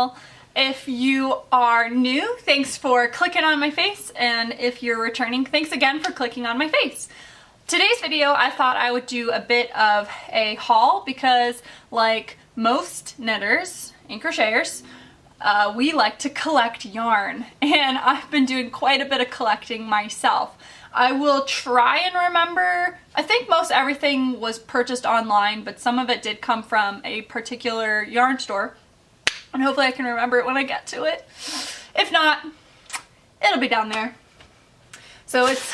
channel. If you are new, thanks for clicking on my face, and if you're returning, thanks again for clicking on my face. Today's video, I thought I would do a bit of a haul because, like most knitters and crocheters, we like to collect yarn, and I've been doing quite a bit of collecting myself. I will try and remember, I think most everything was purchased online, but some of it did come from a particular yarn store, and hopefully I can remember it when I get to it. If not, it'll be down there. So it's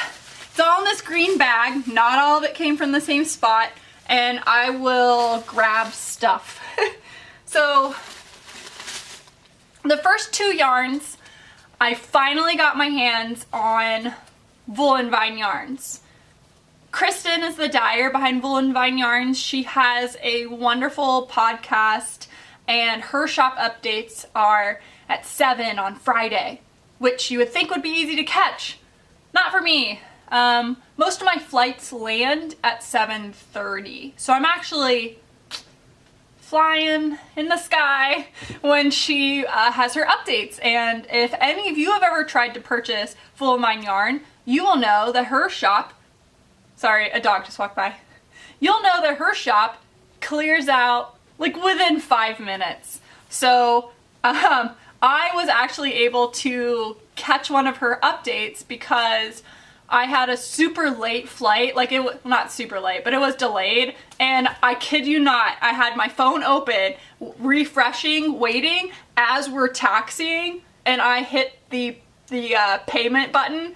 all in this green bag. Not all of it came from the same spot, and I will grab stuff. So the first two yarns, I finally got my hands on Bullen Vine yarns. Kristen is the dyer behind Bullen Vine yarns. She has a wonderful podcast, and her shop updates are at 7 on Friday, which you would think would be easy to catch. Not for me. Most of my flights land at 7:30, so I'm actually flying in the sky when she has her updates. And if any of you have ever tried to purchase Bullen Vine yarn, you will know that her shop, sorry, a dog just walked by. You'll know that her shop clears out like within 5 minutes. So I was actually able to catch one of her updates because I had a super late flight, like it was not super late, but it was delayed, and I kid you not, I had my phone open, refreshing, waiting as we're taxiing, and I hit the payment button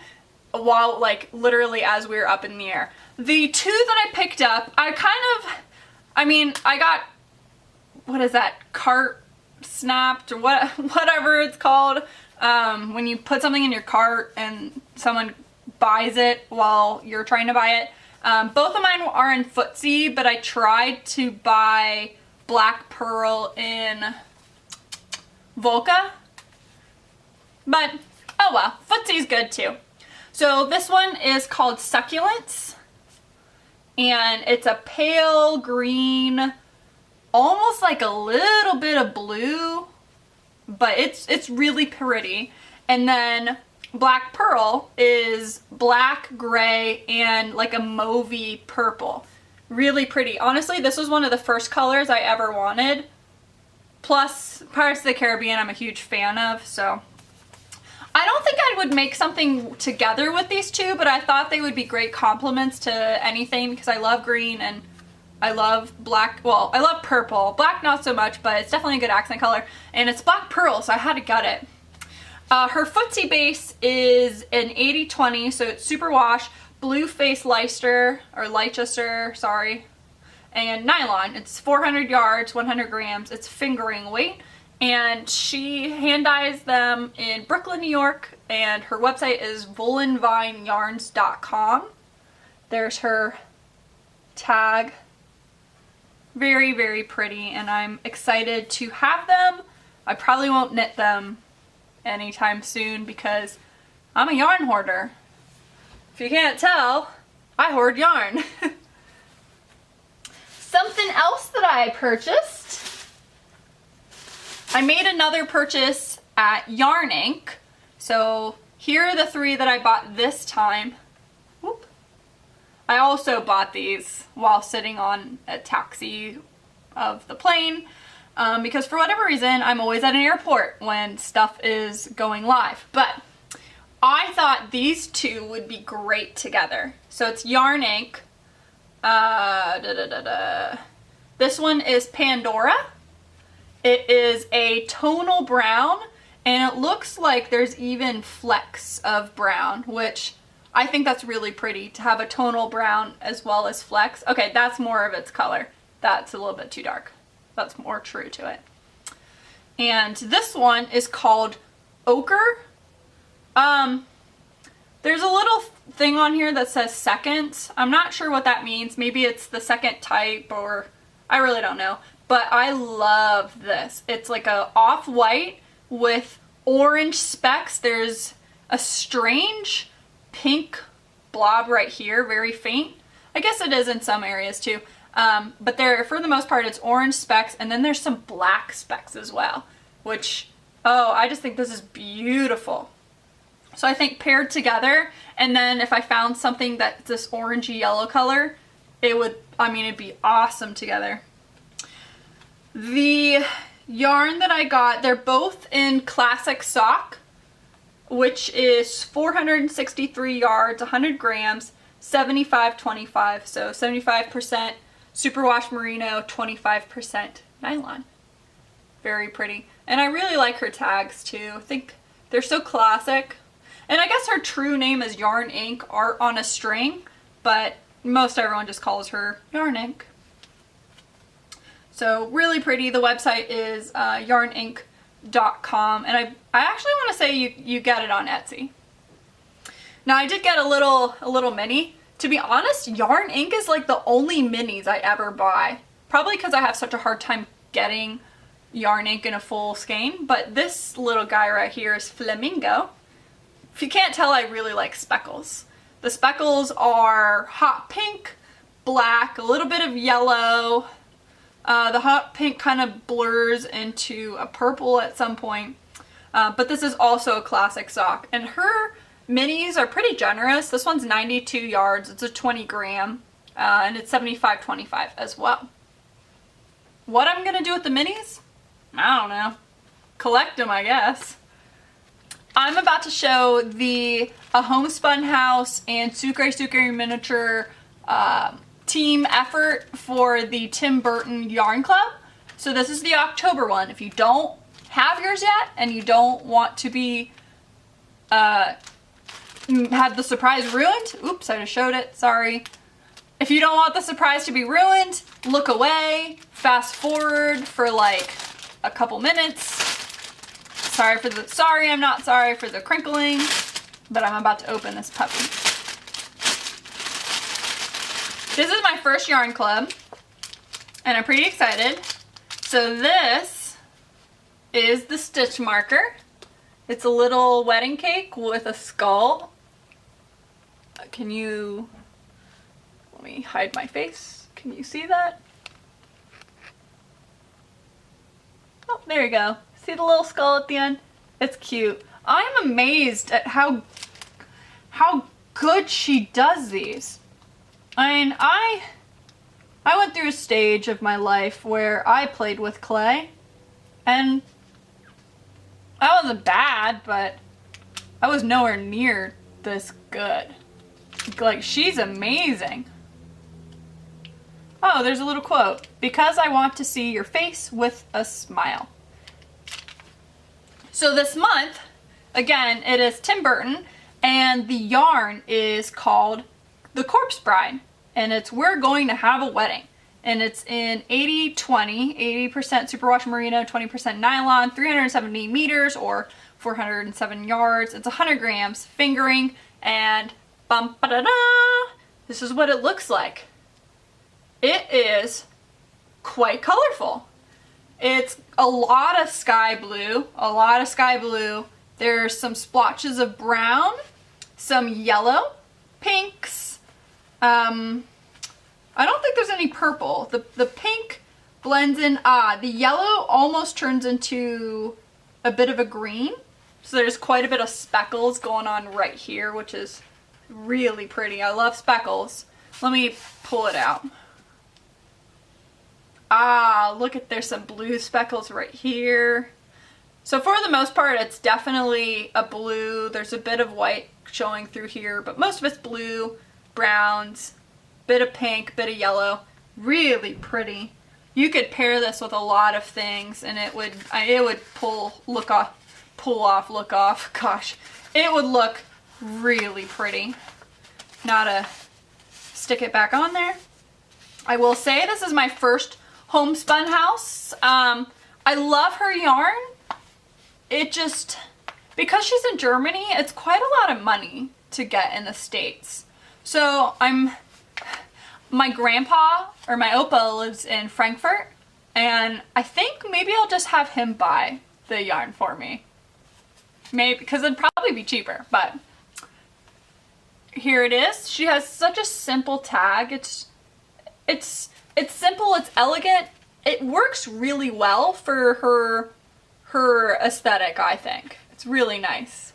while, like, literally as we were up in the air. The two that I picked up, I got, what is that, cart snapped, or whatever it's called, when you put something in your cart and someone buys it while you're trying to buy it. Both of mine are in Footsie, but I tried to buy Black Pearl in Volca. But, oh well, Footsie's good too. So this one is called Succulents, and it's a pale green, almost like a little bit of blue, but it's really pretty. And then Black Pearl is black, gray, and like a mauvey purple. Really pretty. Honestly, this was one of the first colors I ever wanted. Plus, Pirates of the Caribbean I'm a huge fan of, so. I don't think I would make something together with these two, but I thought they would be great complements to anything because I love green and I love black. Well, I love purple. Black not so much, but it's definitely a good accent color. And it's Black Pearl, so I had to gut it. Her Footsie base is an 80/20, so it's superwash, blue face Leicester, or Leicester, sorry, and nylon. It's 400 yards, 100 grams. It's fingering weight, and she hand dyes them in Brooklyn, New York, and her website is bullenvineyarns.com. There's her tag. Very, very pretty, and I'm excited to have them. I probably won't knit them anytime soon because I'm a yarn hoarder. If you can't tell, I hoard yarn. Something else that I purchased, I made another purchase at Yarn Inc. So here are the three that I bought this time. Whoop. I also bought these while sitting on a taxi of the plane. Because for whatever reason, I'm always at an airport when stuff is going live. But I thought these two would be great together. So it's Yarn Inc. This one is Pandora. It is a tonal brown, and it looks like there's even flecks of brown, which I think that's really pretty to have a tonal brown as well as flecks. Okay, that's more of its color. That's a little bit too dark. That's more true to it. And this one is called Ochre. There's a little thing on here that says second. I'm not sure what that means. Maybe it's the second type, or I really don't know. But I love this. It's like a off-white with orange specks. There's a strange pink blob right here, very faint. I guess it is in some areas too. But there, for the most part, it's orange specks, and then there's some black specks as well. which, oh, I just think this is beautiful. So I think paired together, and then if I found something that's this orangey yellow color, it would, I mean, it'd be awesome together. The yarn that I got, they're both in classic sock, which is 463 yards, 100 grams, 75-25. So 75% superwash merino, 25% nylon. Very pretty. And I really like her tags too. I think they're so classic. And I guess her true name is Yarn Ink Art on a String, but most everyone just calls her Yarn Ink. So really pretty. The website is yarnink.com, and I actually want to say you get it on Etsy. Now I did get a little mini. To be honest, Yarn Ink is like the only minis I ever buy. Probably because I have such a hard time getting Yarn Ink in a full skein, but this little guy right here is Flamingo. If you can't tell, I really like speckles. The speckles are hot pink, black, a little bit of yellow. The hot pink kind of blurs into a purple at some point. But this is also a classic sock. And her minis are pretty generous. This one's 92 yards. It's a 20 gram. And it's 75-25 as well. What I'm going to do with the minis? I don't know. Collect them, I guess. I'm about to show a Homespun House and Succulents Miniature team effort for the Tim Burton Yarn Club. So this is the October one. If you don't have yours yet and you don't want to be have the surprise ruined, oops, I just showed it, sorry. If you don't want the surprise to be ruined, look away, fast forward for like a couple minutes. Sorry, I'm not sorry for the crinkling, but I'm about to open this puppy. This is my first yarn club, and I'm pretty excited. So this is the stitch marker. It's a little wedding cake with a skull. Let me hide my face. Can you see that? Oh, there you go. See the little skull at the end? It's cute. I'm amazed at how good she does these. I mean, I went through a stage of my life where I played with clay, and I wasn't bad, but I was nowhere near this good. Like, she's amazing. Oh, there's a little quote. Because I want to see your face with a smile. So this month, again, it is Tim Burton, and the yarn is called The Corpse Bride, and it's We're Going to Have a Wedding, and it's in 80-20, 80% superwash merino, 20% nylon, 370 meters or 407 yards. It's 100 grams, fingering, and bum ba da da. This is what it looks like. It is quite colorful. It's a lot of sky blue, There's some splotches of brown, some yellow, pinks. I don't think there's any purple. The pink blends in. The yellow almost turns into a bit of a green. So there's quite a bit of speckles going on right here, which is really pretty. I love speckles. Let me pull it out. Look at, there's some blue speckles right here. So for the most part, it's definitely a blue. There's a bit of white showing through here, but most of it's blue, browns, bit of pink, bit of yellow. Really pretty. You could pair this with a lot of things, and it would pull off. Gosh, it would look really pretty. Now to stick it back on there. I will say this is my first Homespun House. I love her yarn. It just, because she's in Germany, it's quite a lot of money to get in the States. So my grandpa, or my Opa, lives in Frankfurt, and I think maybe I'll just have him buy the yarn for me. Maybe, because it'd probably be cheaper, but here it is. She has such a simple tag. It's simple, it's elegant. It works really well for her aesthetic, I think. It's really nice.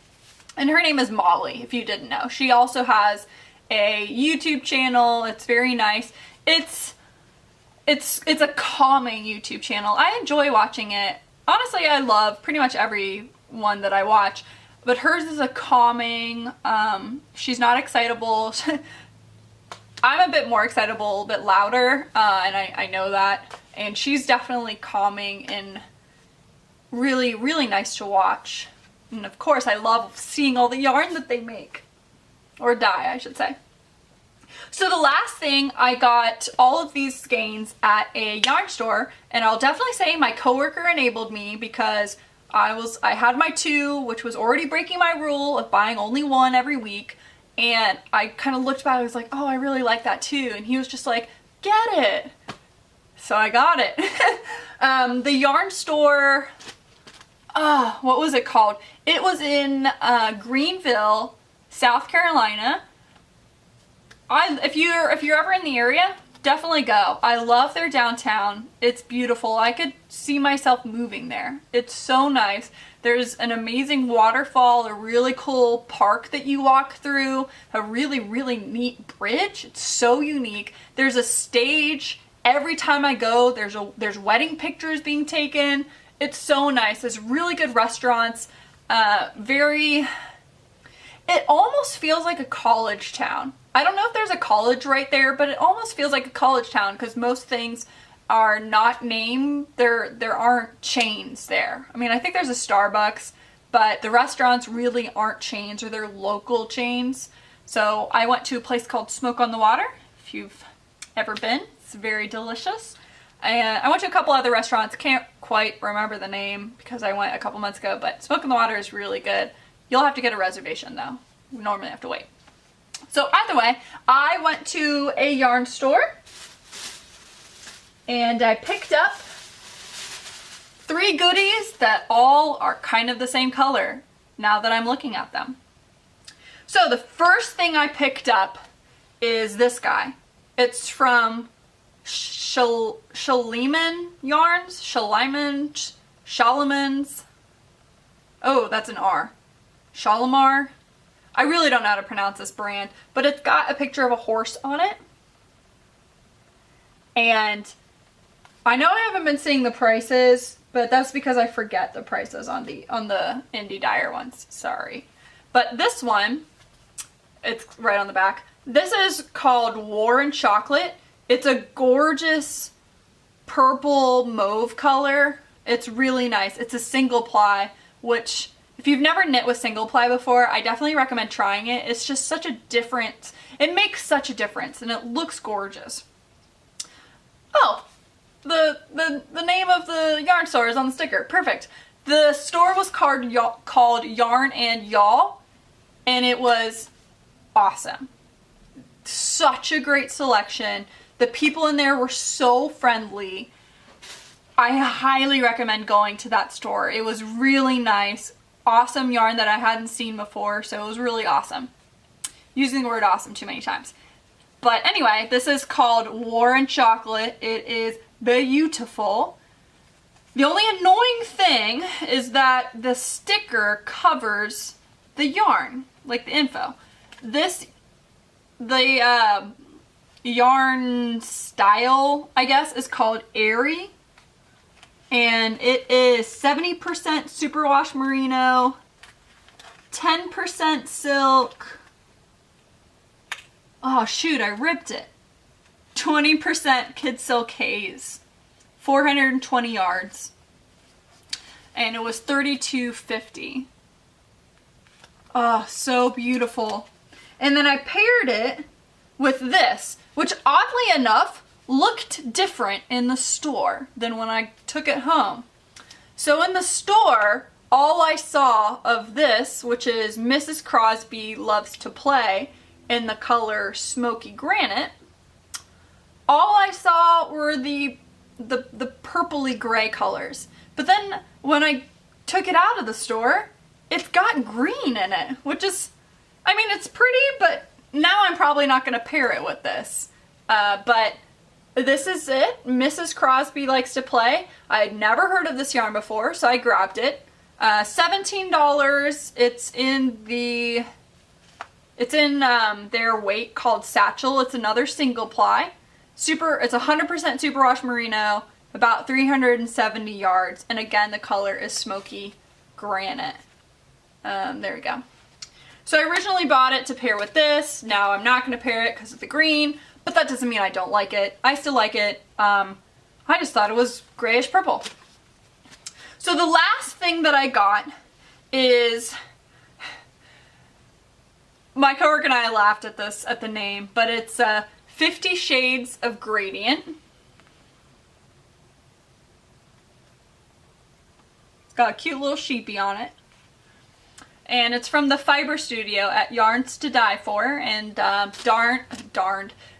And her name is Molly, if you didn't know. She also has a YouTube channel. It's very nice. It's a calming YouTube channel. I enjoy watching it. Honestly, I love pretty much every one that I watch, but hers is a calming, she's not excitable. I'm a bit more excitable, a bit louder, and I know that. And she's definitely calming and really, really nice to watch. And of course, I love seeing all the yarn that they make. Or dye, I should say. So the last thing, I got all of these skeins at a yarn store, and I'll definitely say my coworker enabled me because I had my 2, which was already breaking my rule of buying only 1 every week, and I kind of looked back, I was like, oh, I really like that too, and he was just like, get it. So I got it. The yarn store, what was it called? It was in Greenville, South Carolina. If you're ever in the area, definitely go. I love their downtown. It's beautiful. I could see myself moving there. It's so nice. There's an amazing waterfall, a really cool park that you walk through, a really, really neat bridge. It's so unique. There's a stage. Every time I go, there's wedding pictures being taken. It's so nice. There's really good restaurants. It almost feels like a college town. I don't know if there's a college right there, but it almost feels like a college town because most things are not named. There aren't chains there. I mean, I think there's a Starbucks, but the restaurants really aren't chains, or they're local chains. So I went to a place called Smoke on the Water. If you've ever been, it's very delicious. And I went to a couple other restaurants. Can't quite remember the name because I went a couple months ago, but Smoke on the Water is really good. You'll have to get a reservation though. We normally have to wait. So either way, I went to a yarn store and I picked up 3 goodies that all are kind of the same color now that I'm looking at them. So the first thing I picked up is this guy. It's from Shaliman Yarns, Shalimans. Oh, that's an R. Shalimar. I really don't know how to pronounce this brand, but it's got a picture of a horse on it. And I know I haven't been seeing the prices, but that's because I forget the prices on the Indie Dyer ones. Sorry. But this one, it's right on the back. This is called War and Chocolate. It's a gorgeous purple mauve color. It's really nice. It's a single ply, which if you've never knit with single ply before, I definitely recommend trying it. It's just such a difference. It makes such a difference and it looks gorgeous. Oh, the name of the yarn store is on the sticker. Perfect. The store was called Yarn and Y'all, and it was awesome. Such a great selection. The people in there were so friendly. I highly recommend going to that store. It was really nice. Awesome yarn that I hadn't seen before, so it was really awesome. Using the word awesome too many times. But anyway, this is called War and Chocolate. It is beautiful. The only annoying thing is that the sticker covers the yarn, like the info. The yarn style, I guess, is called Aerie. And it is 70% superwash merino, 10% silk. Oh shoot, I ripped it. 20% kid silk haze. 420 yards. And it was $32.50. Oh, so beautiful. And then I paired it with this, which oddly enough looked different in the store than when I took it home. So in the store, all I saw of this, which is Mrs. Crosby Loves to Play in the color Smoky Granite, all I saw were the purpley gray colors. But then when I took it out of the store, it's got green in it, which is, I mean, it's pretty, but now I'm probably not going to pair it with this. But this is it. Mrs. Crosby Likes to Play. I had never heard of this yarn before, so I grabbed it. $17. It's in their weight called Satchel. It's another single ply. It's 100% superwash merino, about 370 yards. And again, the color is Smoky Granite. There we go. So I originally bought it to pair with this. Now I'm not going to pair it because of the green, but that doesn't mean I don't like it. I still like it. I just thought it was grayish purple. So the last thing that I got is, my coworker and I laughed at this, at the name, but it's 50 Shades of Gradient. It's got a cute little sheepy on it. And it's from the Fiber Studio at Yarns to Die For, and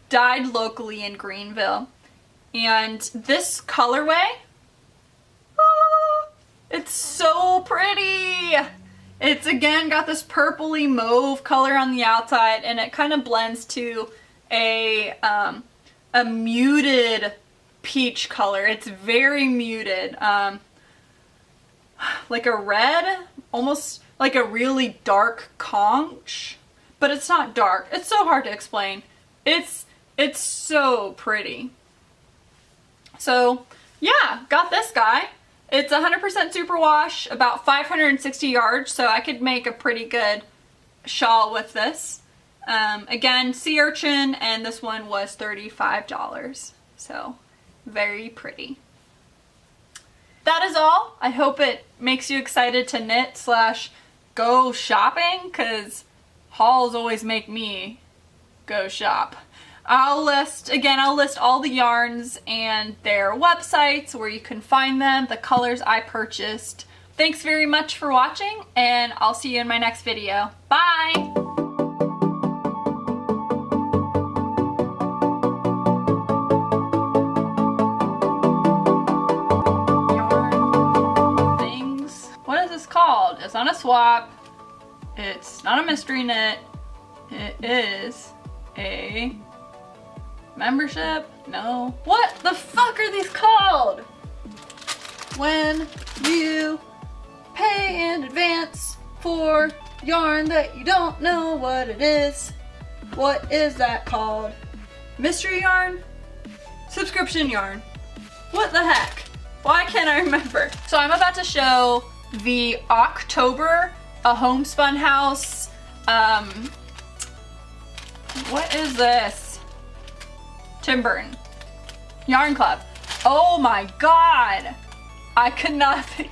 dyed locally in Greenville. And this colorway, it's so pretty. It's again got this purpley mauve color on the outside, and it kind of blends to a muted peach color. It's very muted, like a red, almost like a really dark conch, but it's not dark. It's so hard to explain. It's so pretty. So yeah, got this guy. It's 100% superwash, about 560 yards, so I could make a pretty good shawl with this. Again, sea urchin, and this one was $35. So very pretty. That is all. I hope it makes you excited to knit / go shopping, because hauls always make me go shop. I'll list all the yarns and their websites where you can find them, the colors I purchased. Thanks very much for watching, and I'll see you in my next video. Bye! Yarn things. What is this called? It's not a swap. It's not a mystery knit. It is a membership? No. What the fuck are these called? When you pay in advance for yarn that you don't know what it is. What is that called? Mystery yarn? Subscription yarn? What the heck? Why can't I remember? So I'm about to show the October A Homespun House. What is this? Tim Burton Yarn Club. Oh my god, I could not think.